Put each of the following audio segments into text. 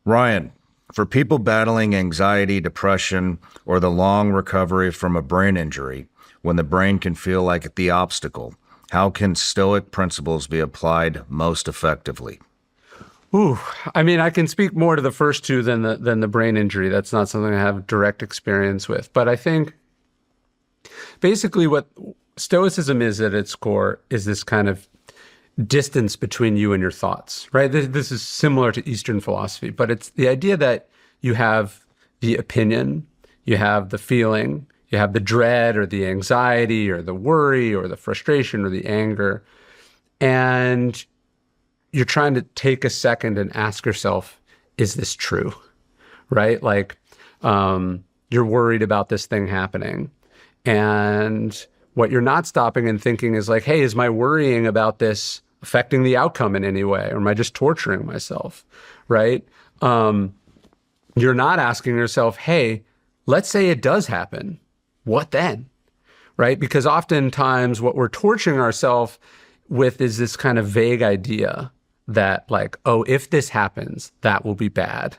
Ryan, for people battling anxiety, depression, or the long recovery from a brain injury, when the brain can feel like the obstacle, how can Stoic principles be applied most effectively? Ooh, I mean, I can speak more to the first two than the brain injury. That's not something I have direct experience with. But I think basically what Stoicism is at its core is this kind of distance between you and your thoughts, right? This is similar to Eastern philosophy, but it's the idea that you have the opinion, you have the feeling, you have the dread or the anxiety or the worry or the frustration or the anger, and you're trying to take a second and ask yourself, is this true? Right? Like, you're worried about this thing happening. And what you're not stopping and thinking is like, hey, is my worrying about this affecting the outcome in any way? Or am I just torturing myself? Right? You're not asking yourself, hey, let's say it does happen. What then? Right? Because oftentimes what we're torturing ourselves with is this kind of vague idea that like, oh, if this happens, that will be bad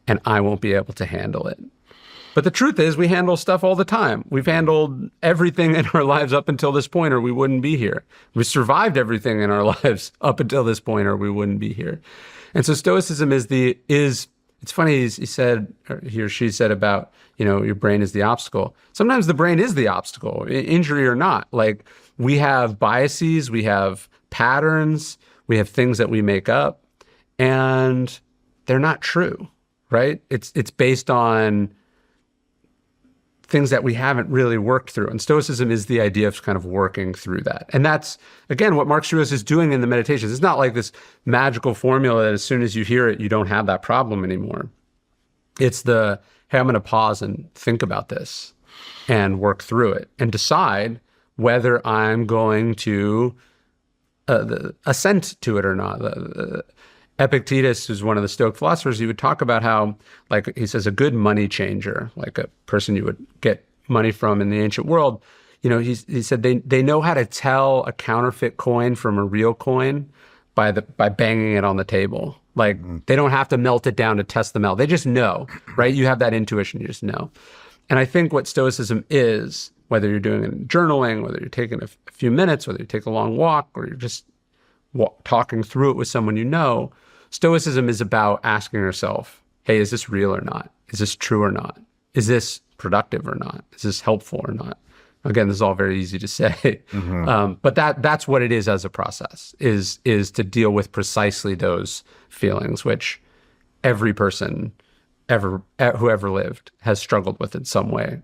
and I won't be able to handle it. But the truth is we handle stuff all the time. We've handled everything in our lives up until this point or we wouldn't be here. We've survived everything in our lives up until this point or we wouldn't be here. And so Stoicism is it's funny, he said, or he or she said about, your brain is the obstacle. Sometimes the brain is the obstacle, injury or not. Like we have biases, we have patterns, we have things that we make up and they're not true, right? It's based on things that we haven't really worked through. And Stoicism is the idea of kind of working through that. And that's, again, what Mark Aurelius is doing in the meditations. It's not like this magical formula that as soon as you hear it, you don't have that problem anymore. It's hey, I'm going to pause and think about this and work through it and decide whether I'm going to assent to it or not. Epictetus, who's one of the Stoic philosophers, he would talk about how, like he says, a good money changer, like a person you would get money from in the ancient world, he said they know how to tell a counterfeit coin from a real coin by banging it on the table. Like they don't have to melt it down to test the melt. They just know, right? You have that intuition, you just know. And I think what Stoicism is, whether you're doing it in journaling, whether you're taking a few minutes, whether you take a long walk, or you're just talking through it with someone you know, Stoicism is about asking yourself, hey, is this real or not? Is this true or not? Is this productive or not? Is this helpful or not? Again, this is all very easy to say, but that's what it is as a process, is to deal with precisely those feelings, which every person who ever lived has struggled with in some way